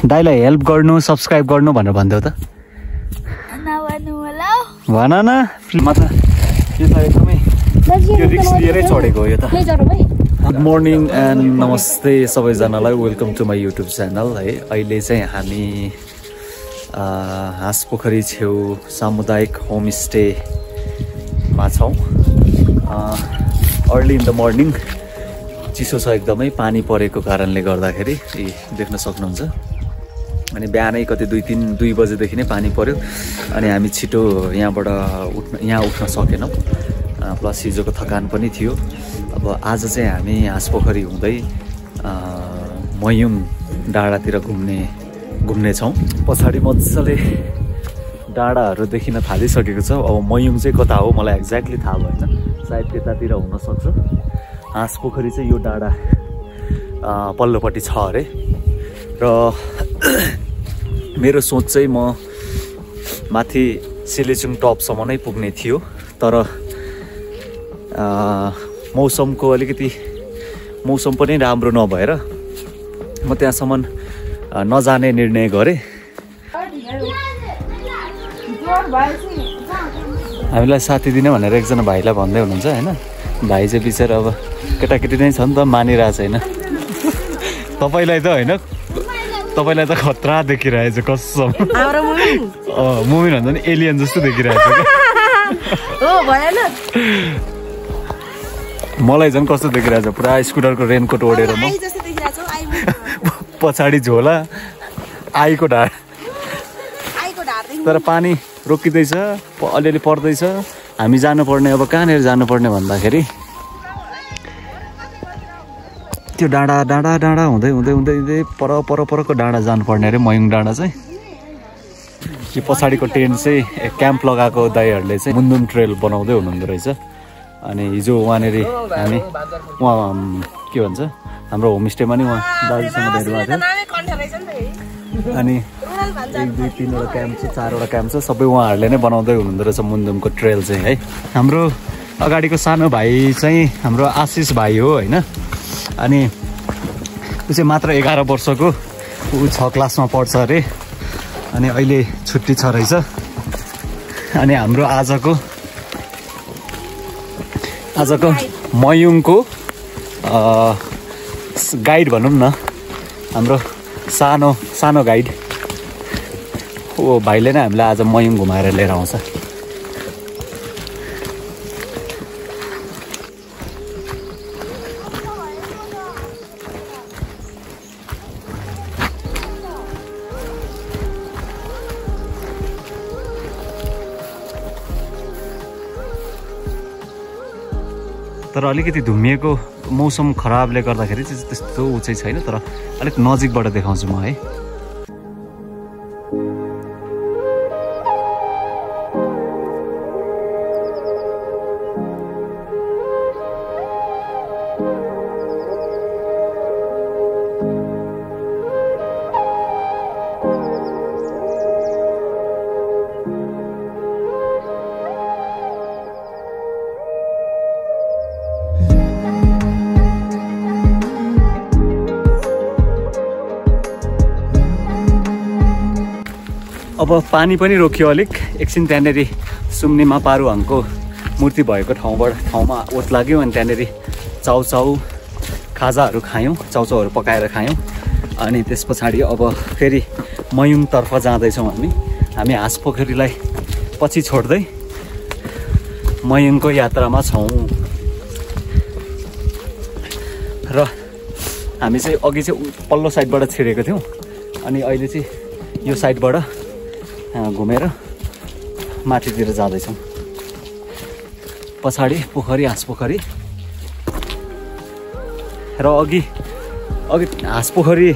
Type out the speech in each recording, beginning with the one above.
दाइलाई help गर्नु subscribe गर्नु भनेर भन्देऊ त भन न म त यो त एकदमै यो रिक्स लिएरै चढेको हो यो त गुड मर्निङ एन्ड नमस्ते सबैजनालाई welcome to my YouTube channel है अहिले चाहिँ हामी हाँसपोखरी छेउ सामुदायिक होमस्टेमा छौँ अर्ली इन द मर्निङ चिसो छ एकदमै पानी परेको कारणले गर्दाखेरि देख्न सक्नुहुन्छ अनि बिहानै कति 2 बजेदेखि नै पानी पर्यो अनि हामी छिटो यहाँबाट उठ्न सकेनौँ प्लस हिजोको थकान पनि थियो अब आज चाहिँ हामी हाँसपोखरी हुँदै मयुङ डाँडातिर घुम्ने छौँ पछाडि मजाले डाँडाहरू देखिन थालिसकेको छ अब मयुङ चाहिँ कता हो मलाई एक्ज्याक्टली थाहा भएन सायद त्यतातिर हुनसक्छ हाँसपोखरी चाहिँ यो डाँडा पल्लोपट्टि छ अरे र मेरो सोच चाहिँ म माथि सिलेचुङ टपसम्म नै पुग्ने थियो तर मौसम पनि राम्रो नभएर म त्यहाँसम्म नजाने निर्णय गरेँ हामीलाई साथी दिने भनेर एकजना भाइलाई भन्दै हुनुहुन्छ होइन भाइ चाहिँ बिचरा अब केटाकेटी नै छ नि त मानिरहेको छैन तपाईँलाई त होइन तपाईँलाई त खतरा देखिरहेछ कसम मुमिन भन्छ नि एलियन जस्तो देखिरहेछ मलाई झन् कस्तो देखिरहेछ पुरा स्कुटरको रेनकोट ओढेर म पछाडि झोला आईको ढाड तर पानी रोकिँदैछ अलिअलि पर्दैछ हामी जानुपर्ने अब कहाँनिर जानुपर्ने भन्दाखेरि त्यो डाँडा हुँदै परको डाँडा जानुपर्ने अरे मयुङ डाँडा चाहिँ यो पछाडिको टेन्ट चाहिँ क्याम्प लगाएको दाइहरूले चाहिँ मुन्दुम ट्रेल बनाउँदै हुनुहुँदो रहेछ अनि हिजो उहाँनिर हामी के भन्छ हाम्रो होमस्टेमा नि उहाँ दाजुसँग भेट भएको थियो अनि 1 2 3 वटा क्याम्प छ 4 वटा क्याम्प छ सबै उहाँहरूले नै बनाउँदै हुनुहुँदो रहेछ मुन्दुमको ट्रेल चाहिँ है हाम्रो अगाडिको सानो भाइ चाहिँ हाम्रो आशिष भाइ हो होइन अनि ऊ चाहिँ मात्र 11 वर्षको ऊ 6 क्लासमा पढ्छ अरे अनि अहिले छुट्टी छ रहेछ अनि हाम्रो आजको मयुङको गाइड भनौँ न हाम्रो सानो गाइड ओ भाइले नै हामीलाई आज मयुङ घुमाएर लिएर आउँछ तर अलिकति धुम्मिएको मौसम खराबले गर्दाखेरि चाहिँ त्यस्तो उ चाहिँ छैन तर अलिक नजिकबाट देखाउँछु म है अब पानी पनि रोकियो अलिक एकछिन त्यहाँनिर सुम्निमा पारुहाङको मूर्ति भएको ठाउँमा ओत लाग्यो अनि त्यहाँनिर चाउचाउ खाजाहरू खायौँ चाउचाउहरू पकाएर खायौँ अनि त्यस पछाडि अब फेरि मयुङतर्फ जाँदैछौँ हामी हाँसपोखरीलाई पछि छोड्दै मयुङको यात्रामा छौँ र हामी चाहिँ अघि चाहिँ पल्लो साइडबाट छिरेको थियौँ अनि अहिले चाहिँ यो साइडबाट घुमेर माथितिर जाँदैछौँ पछाडि पोखरी हाँसपोखरी र अघि हाँसपोखरी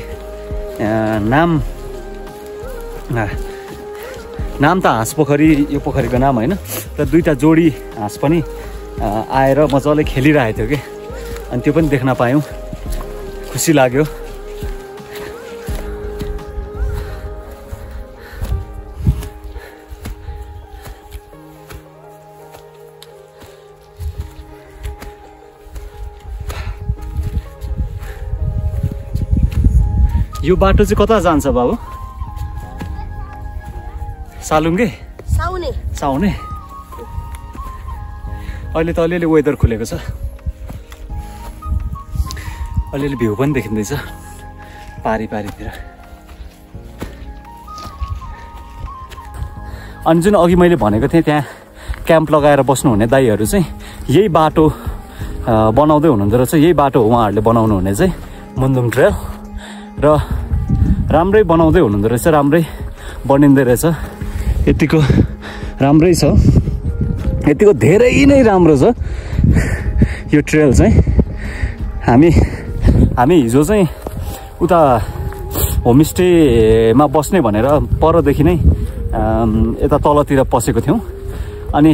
नाम त हाँसपोखरी यो पोखरीको नाम होइन र 2टा जोडी हाँस पनि आएर मजाले खेलिरहेको थियो कि अनि त्यो पनि देख्न पायौँ खुसी लाग्यो यो बाटो चाहिँ कता जान्छ बाबु? सालुङ्गे? साउने? अहिले त अलिअलि वेदर खुलेको छ, अलिअलि भ्यू पनि देखिँदैछ पारीतिर। अनि जुन अघि मैले भनेको थिएँ त्यहाँ क्याम्प लगाएर बस्नुहुने दाइहरू चाहिँ यही बाटो बनाउँदै हुनुहुँदो रहेछ। यही बाटो हो उहाँहरूले बनाउनु हुने चाहिँ मुन्दुम ट्रेल, र राम्रै बनाउँदै हुनुहुँदो रहेछ, राम्रै बनिँदै रहेछ। यतिको राम्रै छ, यतिको धेरै नै राम्रो छ यो ट्रेल चाहिँ। हामी हिजो चाहिँ उता होमस्टेमा बस्ने भनेर परदेखि नै यता तलतिर पसेको थियौँ। अनि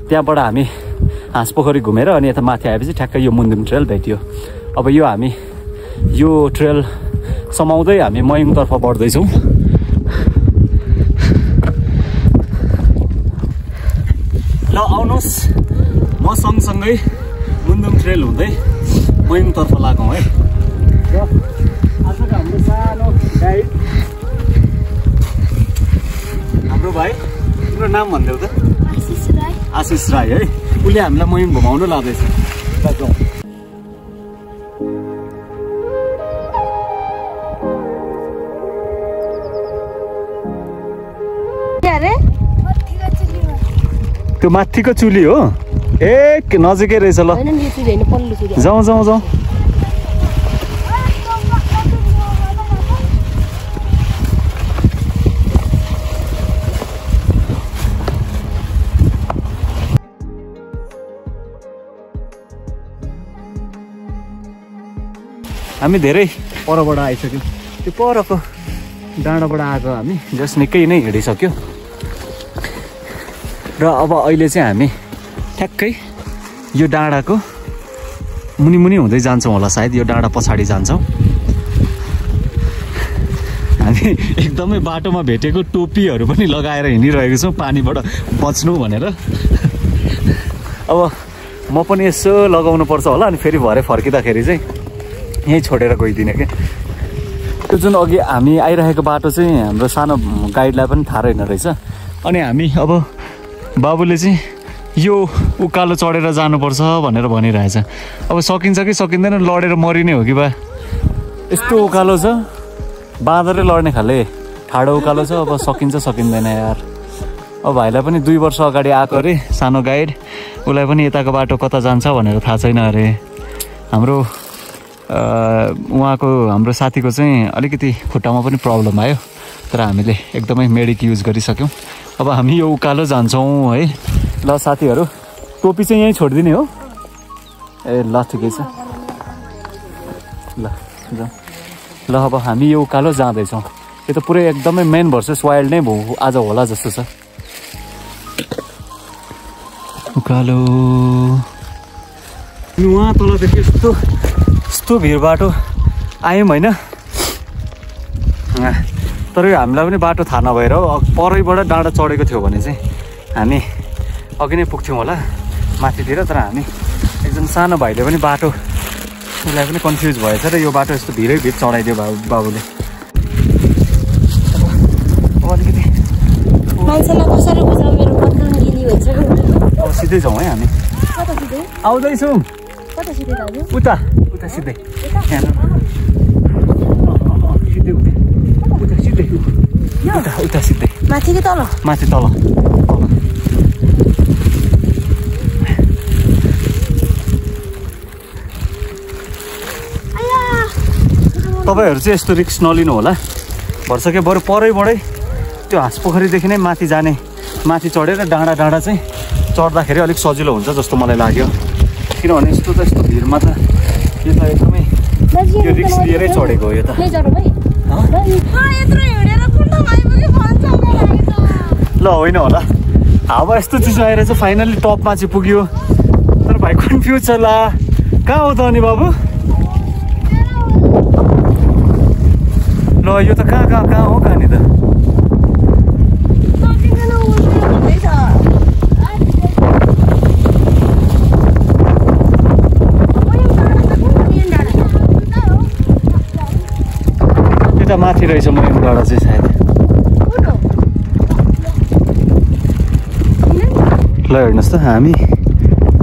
त्यहाँबाट हामी हाँसपोखरी घुमेर अनि यता माथि आएपछि ठ्याक्कै यो मुन्दुम ट्रेल भेटियो। अब यो ट्रेल समाउँदै हामी मयुङतर्फ बढ्दैछौँ। ल आउनुहोस्, म सँगसँगै मुन्दुम ट्रेल हुँदै मयुङतर्फ लागौँ है। र आजको हाम्रो सानो गाइड हाम्रो भाइ, तिम्रो नाम भनिदेऊ त? आशिष राई है। उसले हामीलाई मयुङ घुमाउनु लाँदैछ। त्यो माथिको चुली हो? ए नजिकै रहेछ। ल जाउँ जाउँ जाउँ। हामी धेरै परबाट आइसक्यौँ। त्यो परको डाँडाबाट आएको हामी जस्ट निकै नै हिँडिसक्यो। र अब अहिले चाहिँ हामी ठ्याक्कै यो डाँडाको मुनि हुँदै जान्छौँ होला सायद। यो डाँडा पछाडि जान्छौँ हामी। एकदमै बाटोमा भेटेको टोपीहरू पनि लगाएर हिँडिरहेको छौँ पानीबाट बच्नु भनेर। अब म पनि यसो लगाउनु पर्छ होला, अनि फेरि भरे फर्किँदाखेरि चाहिँ यहीँ छोडेर गइदिने क्या। त्यो जुन अघि हामी आइरहेको बाटो चाहिँ हाम्रो सानो गाइडलाई पनि थाहा रहेन रहेछ। अनि हामी अब बाबुले चाहिँ यो उकालो चढेर जानुपर्छ भनेर भनिरहेछ। अब सकिन्छ कि सकिँदैन, लडेर मरिने हो कि बा? यस्तो उकालो छ, बाँदरले लड्ने खाले ठाडो उकालो छ। अब सकिन्छ सकिँदैन यार। अब भाइलाई पनि 2 वर्ष अगाडि आएको अरे सानो गाइड, उसलाई पनि यताको बाटो कता जान्छ भनेर थाहा छैन अरे। हाम्रो साथीको चाहिँ अलिकति खुट्टामा पनि प्रब्लम आयो, तर हामीले एकदमै मेडिक युज गरिसक्यौँ। अब हामी यो उकालो जान्छौँ है। ल साथीहरू, टोपी चाहिँ यहीँ छोडिदिने हो? ए ल ठिकै छ। ल ल अब हामी यो उकालो जाँदैछौँ। यो त पुरै एकदमै मेन भर्सेस वाइल्ड नै भयो आज होला जस्तो छ। उकालो उहाँ तलदेखि यस्तो भिड बाटो आयौँ होइन। तर यो हामीलाई पनि बाटो थाहा नभएर परैबाट डाँडा चढेको थियो भने चाहिँ हामी अघि नै पुग्थ्यौँ होला माथितिर। तर हामी एकजना सानो भाइले पनि बाटो, उसलाई पनि कन्फ्युज भएछ र यो बाटो यस्तो भिड चढाइदियो बाबुले। अब अलिकति अब सिधै जाउँ है हामी। आउँदैछौँ उता उता सिधै उता सिधै माथि कि तल? माथि तल। तपाईँहरू चाहिँ यस्तो रिक्स नलिनु होला। भर्सके बरु परैबाटै त्यो हाँसपोखरीदेखि नै माथि जाने, माथि चढेर डाँडा चाहिँ चढ्दाखेरि अलिक सजिलो हुन्छ जस्तो मलाई लाग्यो। किनभने यस्तो भिडमा त यो त एकदमै यो रिक्स लिएरै चढेको हो यो त। ल होइन होला, हावा यस्तो चिसो आएर चाहिँ फाइनली टपमा चाहिँ पुग्यो। तर भाइ कन्फ्युज छ। ला कहाँ हो त अनि बाबु? ल यो त कहाँ हो कहाँनिर? यता माथि रहेछ मयुङ डाँडा चाहिँ सायद। ल हेर्नुहोस् त हामी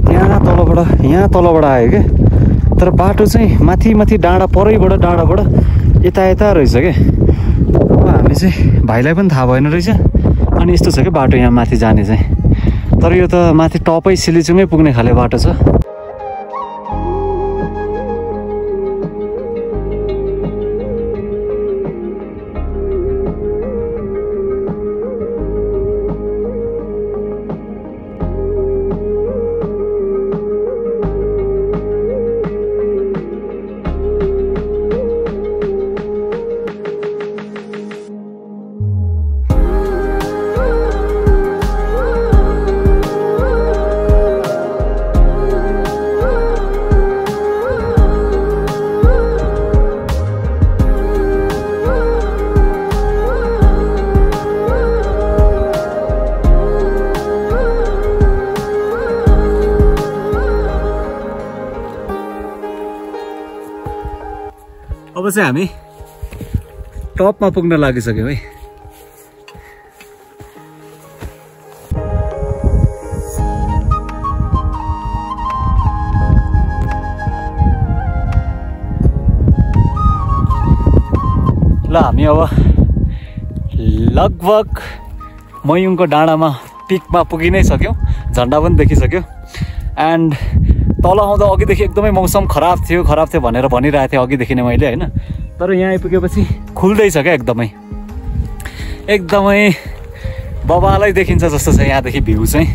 यहाँ तलबाट आयो क्या, तर बाटो चाहिँ माथि माथि डाँडा परैबाट डाँडाबाट यता रहेछ क्या। अब हामी चाहिँ भाइलाई पनि थाहा भएन रहेछ। अनि यस्तो छ क्या बाटो यहाँ माथि जाने चाहिँ, तर यो त माथि टपै सिलिचुङै पुग्ने खाले बाटो छ। अब चाहिँ हामी टपमा पुग्न लागिसक्यौँ है। ल हामी अब लगभग मयुङको डाँडामा पिकमा पुगि नै सक्यौँ, झन्डा पनि देखिसक्यो। एन्ड तल आउँदा अघिदेखि एकदमै मौसम खराब थियो भनेर भनिरहेको थिएँ अघिदेखि नै मैले होइन, तर यहाँ आइपुगेपछि खुल्दैछ क्या, एकदमै बबालै देखिन्छ जस्तो छ यहाँदेखि भ्यू चाहिँ।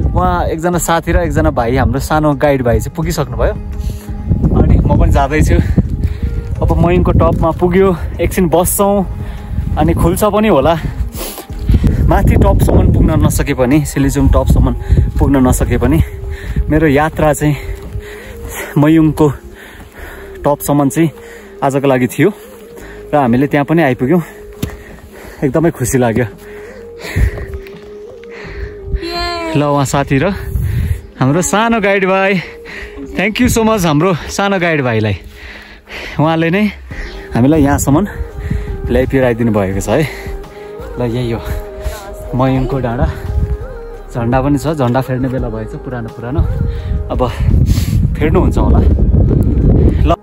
उहाँ एकजना साथी र एकजना भाइ हाम्रो सानो गाइड भाइ चाहिँ पुगिसक्नुभयो, अनि म पनि जाँदैछु। अब मयुङको टपमा पुग्यो, एकछिन बस्छौँ अनि खुल्छ पनि होला। माथि टपसम्म पुग्न नसके पनि, सिलिचुङ टपसम्म पुग्न नसके पनि मेरो यात्रा चाहिँ मयुङको टपसम्म चाहिँ आजको लागि थियो र हामीले त्यहाँ पनि आइपुग्यौँ। एकदमै खुसी लाग्यो। ल उहाँ साथी र हाम्रो सानो गाइड भाइ, थ्याङ्क यू सो मच हाम्रो सानो गाइड भाइलाई। उहाँले नै हामीलाई यहाँसम्म ल्याइपुर्याइदिनु भएको छ है। ल यही हो मयुङको डाँडा, झन्डा पनि छ, झन्डा फेर्ने बेला भएछ पुरानो। अब फेर्नुहुन्छ होला। ल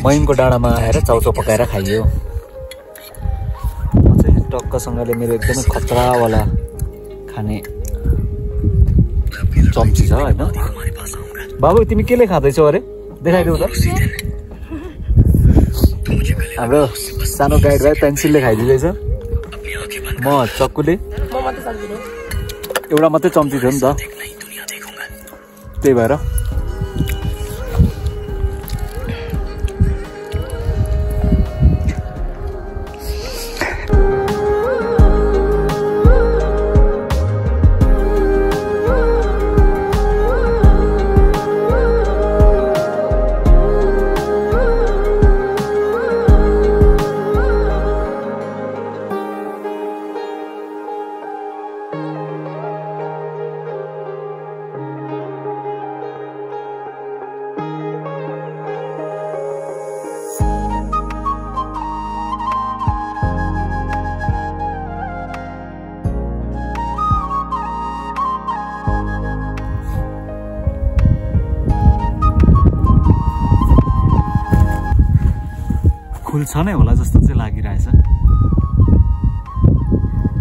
मयुङको डाँडामा आएर चाउचाउ पकाएर खाइयो। म चाहिँ टक्कसँगले मेरो एकदमै खतरावाला खाने चम्ची छ होइन। बाबु तिमी केले खाँदैछौ अरे, देखाइदेऊ त। हाम्रो सानो गाइड भाइ पेन्सिलले खाइदिँदैछ, म चक्कुले। एउटा मात्रै चम्ची थियो नि त, त्यही भएर। खुल्छ नै होला जस्तो चाहिँ लागिरहेछ,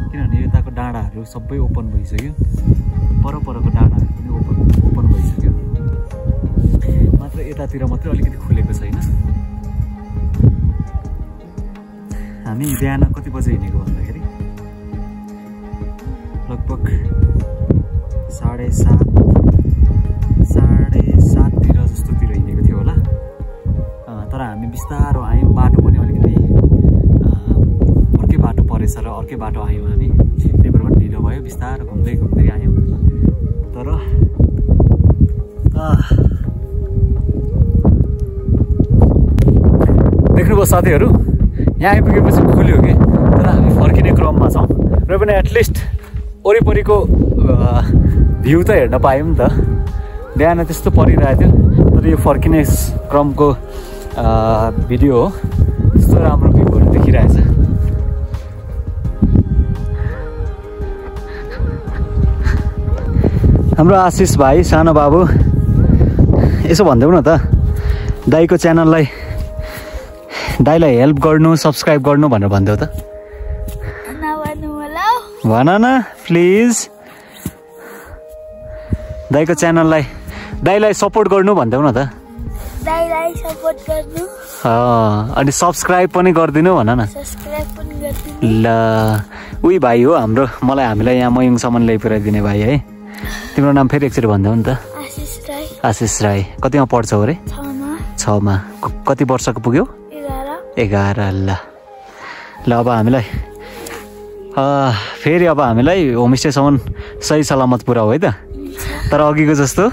किनभने यताको डाँडाहरू सबै ओपन भइसक्यो, परपरको डाँडाहरू पनि ओपन भइसक्यो, मात्र यतातिर मात्रै अलिकति खुलेको छैन। हामी बिहान कति बजे हिँडेको भन्दाखेरि लगभग 7:30 जस्तोतिर हिँडेको थियो होला। तर हामी बिस्तारो आयौँ। बाटो पनि अलिकति अर्कै बाटो परेछ र अर्कै बाटो आयौँ हामी। त्यही भएर पनि ढिलो भयो। बिस्तारो घुम्दै घुम्दै आयौँ। तर देख्नुभयो साथीहरू, यहाँ आइपुगेपछि खुल्यो कि, तर हामी फर्किने क्रममा छौँ र पनि एटलिस्ट वरिपरिको भ्यू त हेर्न पायौँ नि त। बिहान त्यस्तो परिरहेको थियो, तर यो फर्किने क्रमको भिडियो हो। त्यस्तो राम्रो भ्यूहरू देखिरहेछ। हाम्रो आशिष भाइ, सानो बाबु, यसो भनिदेऊ न त, दाइको च्यानललाई, दाइलाई हेल्प गर्नु, सब्सक्राइब गर्नु भनेर भनिदेऊ त। भन न प्लिज। दाइको च्यानललाई, दाइलाई सपोर्ट गर्नु भनिदेऊ न त। दाइलाई सपोर्ट गर्नु। अनि सब्सक्राइब पनि गरिदिनु भन न। सब्सक्राइब पनि गरिदिनु। ल, उही भाइ हो हाम्रो, हामीलाई यहाँ मयुङसम्म ल्याइपुर्याइदिने भाइ है। तिम्रो नाम फेरि एकचोटि भनिदेऊ नि त। आशिष राई। आशिष राई। कतिमा पढ्छौ अरे? 6मा। कति वर्षको पुग्यो? 11। ल अब हामीलाई फेरि होमस्टेसम्म सही सलामत पुऱ्याऊ है त। तर अघिको जस्तो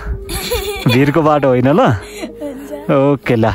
भिरको बाटो होइन ल। ओके ल।